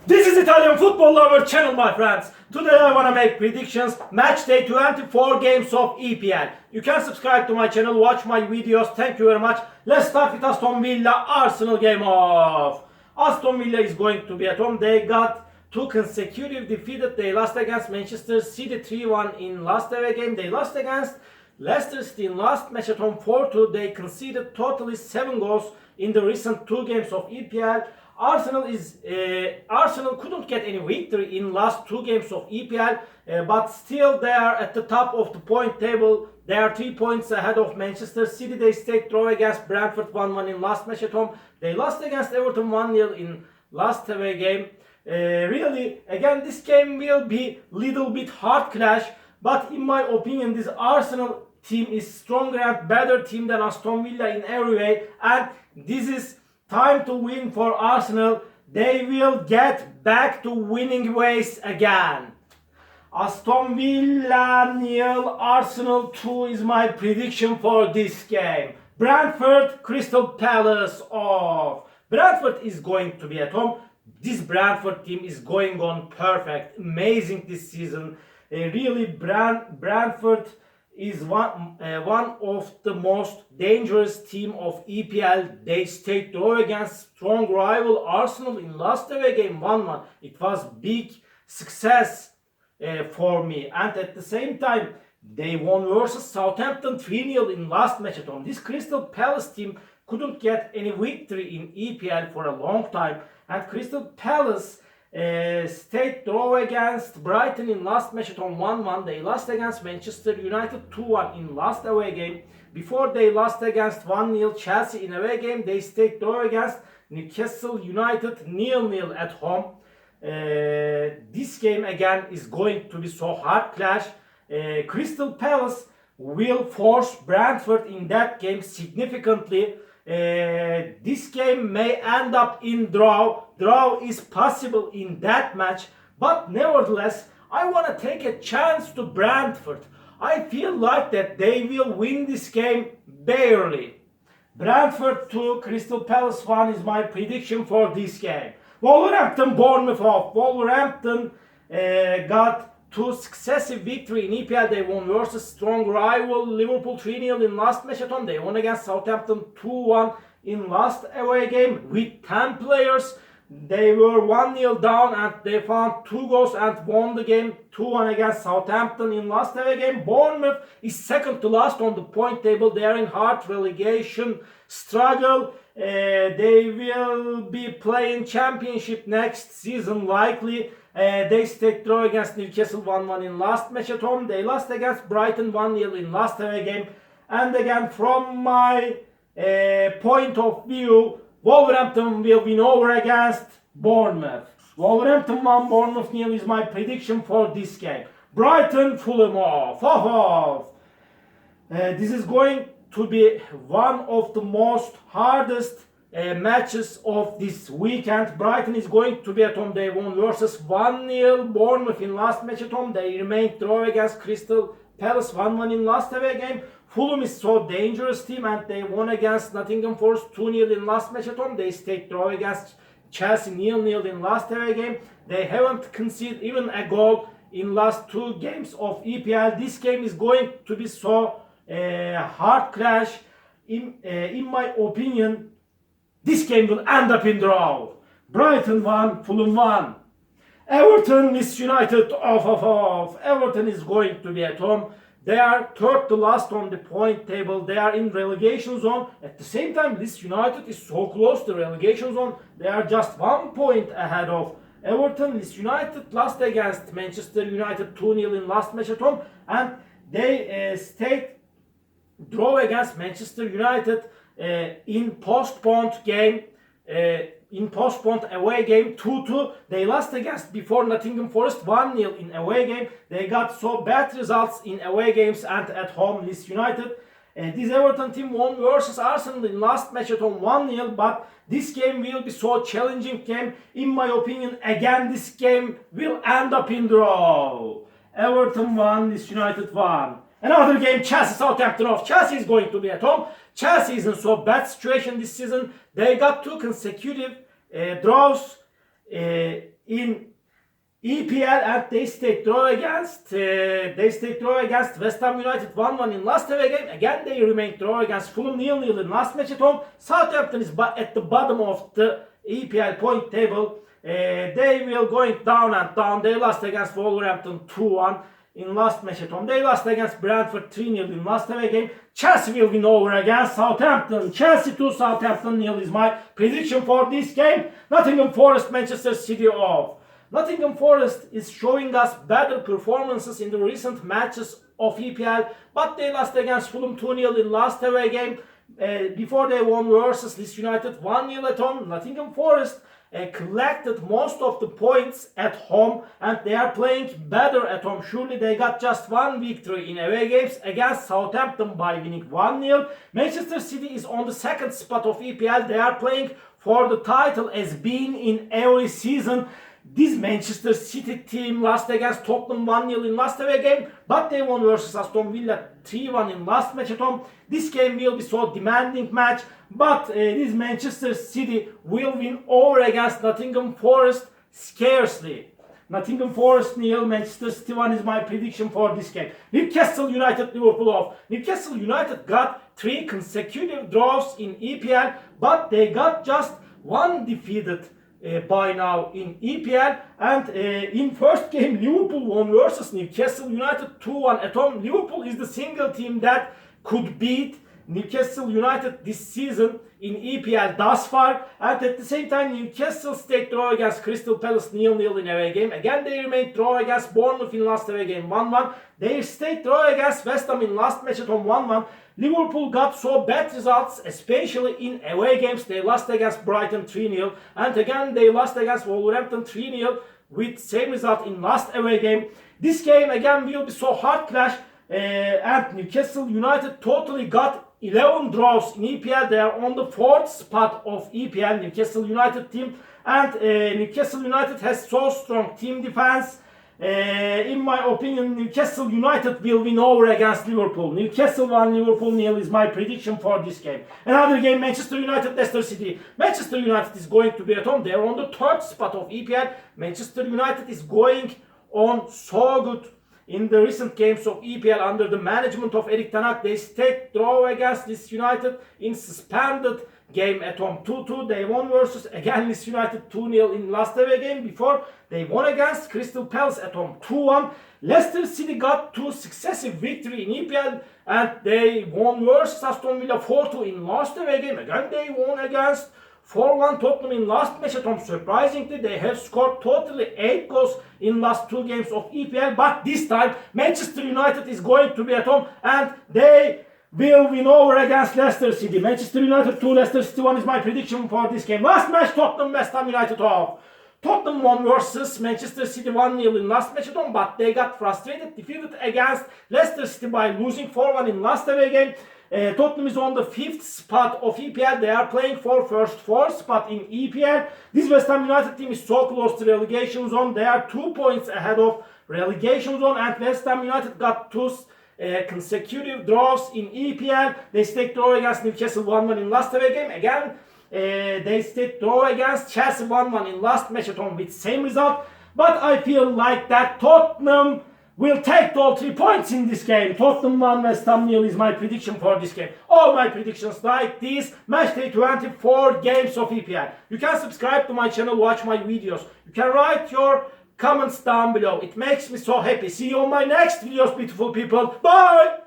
This is Italian Football Lover channel, my friends. Today I want to make predictions, match day 24 games of EPL. You can subscribe to my channel, watch my videos. Thank you very much. Let's start with Aston Villa Arsenal game off. Aston Villa is going to be at home. They got two consecutive defeated. They lost against Manchester City 3-1 in last away game. They lost against Leicester City in last match at home 4-2. They conceded totally 7 goals in the recent 2 games of EPL. Arsenal couldn't get any victory in last 2 games of EPL, but still they are at the top of the point table. They are 3 points ahead of Manchester City. They stayed draw against Bradford 1-1 in last match at home. They lost against Everton 1-0 in last away game. Really, again, this game will be little bit hard clash, but in my opinion, this Arsenal team is stronger and better team than Aston Villa in every way, and this is time to win for Arsenal. They will get back to winning ways again. Aston Villa 0, Arsenal 2 is my prediction for this game. Brentford, Crystal Palace off. Brentford is going to be at home. This Brentford team is going on perfect, amazing this season. Really, Brentford is one of the most dangerous team of EPL. They stayed draw against strong rival Arsenal in last away game 1-1. It was big success for me, and at the same time they won versus Southampton 3-0 in last match at home. This Crystal Palace team couldn't get any victory in EPL for a long time, and Crystal Palace stayed draw against Brighton in last match at home 1-1. They lost against Manchester United 2-1 in last away game. Before they lost against 1-0 Chelsea in away game, they stayed draw against Newcastle United 0-0 at home. This game again is going to be so hard clash. Crystal Palace will force Brentford in that game significantly. This game may end up in draw. Draw is possible in that match, but nevertheless, I want to take a chance to Brentford. I feel like that they will win this game barely. Brentford 2, Crystal Palace 1 is my prediction for this game. Wolverhampton, Bournemouth off. Wolverhampton got 2 successive victory in EPL. They won versus strong rival Liverpool 3-0 in last match at home. They won against Southampton 2-1 in last away game with 10 players. They were 1-0 down and they found 2 goals and won the game 2-1 against Southampton in last away game. Bournemouth is second to last on the point table. They are in hard relegation struggle. They will be playing championship next season likely. They stayed draw against Newcastle 1-1 in last match at home. They lost against Brighton 1-0 in last away game. And again, from my point of view, Wolverhampton will win over against Bournemouth. Wolverhampton 1, Bournemouth 0 is my prediction for this game. Brighton, Fulham off. This is going to be one of the most hardest matches of this weekend. Brighton is going to be at home. They won versus 1-0 Bournemouth in last match at home. They remained draw against Crystal Palace 1-1 in last away game. Fulham is so dangerous team and they won against Nottingham Forest 2-0 in last match at home. They stayed draw against Chelsea 0-0 in last away game. They haven't conceded even a goal in last 2 games of EPL. This game is going to be so hard clash. In my opinion, this game will end up in draw. Brighton 1, Fulham 1. Everton, Leeds United off. Everton is going to be at home. They are third to last on the point table. They are in relegation zone. At the same time, Leeds United is so close to relegation zone. They are just 1 point ahead of Everton. Leeds United lost against Manchester United 2-0 in last match at home. And they stayed draw against Manchester United in postponed game. In postponed away game 2-2. They lost against before Nottingham Forest 1-0 in away game. They got so bad results in away games and at home Leeds United. This Everton team won versus Arsenal in last match at home 1-0, but this game will be so challenging game. In my opinion, again this game will end up in draw. Everton 1, Leeds United 1. Another game, Chelsea Southampton off. Chelsea is going to be at home. Chelsea is in so bad situation this season. They got 2 consecutive draws in in EPL, and they stayed draw against West Ham United 1-1 in last away game. Again they remained draw against Fulham 0-0 in last match at home. Southampton is at the bottom of the EPL point table. They will going down and down. They lost against Wolverhampton 2-1 in last match at home. They lost against Bradford 3-0 in last away game. Chelsea will win over against Southampton. Chelsea 2, Southampton 0 is my prediction for this game. Nottingham Forest, Manchester City off. Nottingham Forest is showing us better performances in the recent matches of EPL, but they lost against Fulham 2-0 in last away game. Before they won versus Leeds United 1-0 at home. Nottingham Forest collected most of the points at home, and they are playing better at home. Surely they got just one victory in away games against Southampton by winning 1-0. Manchester City is on the second spot of EPL. They are playing for the title as being in every season. This Manchester City team lost against Tottenham 1-0 in last away game, but they won versus Aston Villa 3-1 in last match at home. This game will be so demanding match, but this Manchester City will win over against Nottingham Forest scarcely. Nottingham Forest 0, Manchester City 1 is my prediction for this game. Newcastle United, Liverpool off. Newcastle United got 3 consecutive draws in EPL, but they got just one defeated by now in EPL, and in first game Liverpool won versus Newcastle United 2-1 at home. Liverpool is the single team that could beat Newcastle United this season in EPL thus far, and at the same time Newcastle stayed draw against Crystal Palace 0-0 in away game. Again they remained draw against Bournemouth in last away game 1-1. They stayed draw against West Ham in last match at home 1-1. Liverpool got so bad results, especially in away games. They lost against Brighton 3-0, and again they lost against Wolverhampton 3-0 with same result in last away game. This game again will be so hard clash, and Newcastle United totally got 11 draws in EPL. They are on the 4th spot of EPL, Newcastle United team, and Newcastle United has so strong team defense. In my opinion, Newcastle United will win over against Liverpool. Newcastle 1, Liverpool 0 is my prediction for this game. Another game, Manchester United, Leicester City. Manchester United is going to be at home. They are on the 3rd spot of EPL. Manchester United is going on so good in the recent games of EPL under the management of Erik ten Hag. They stayed draw against Leeds United in suspended game at home 2-2. They won versus again Leeds United 2-0 in last away game. Before they won against Crystal Palace at home 2-1. Leicester City got 2 successive victory in EPL, and they won versus Aston Villa 4-2 in last away game. Again they won against 4-1 Tottenham in last match at home. Surprisingly, they have scored totally 8 goals in last 2 games of EPL, but this time Manchester United is going to be at home, and they will win over against Leicester City. Manchester United 2, Leicester City 1 is my prediction for this game. Last match, Tottenham West Ham United off. Tottenham won versus Manchester City 1-0 in last match at home, but they got frustrated, defeated against Leicester City by losing 4-1 in last away game. Tottenham is on the 5th spot of EPL. They are playing for first 4 spot in EPL. This West Ham United team is so close to relegation zone. They are 2 points ahead of relegation zone, and West Ham United got 2 consecutive draws in EPL. They stayed draw against Newcastle 1-1 in last away game. Again, they stayed draw against Chelsea 1-1 in last match at home with same result. But I feel like that Tottenham will take all 3 points in this game. Tottenham 1, West Ham 0 is my prediction for this game. All my predictions like this, match day 24 games of EPL. You can subscribe to my channel, watch my videos. You can write your comments down below. It makes me so happy. See you on my next videos, beautiful people. Bye!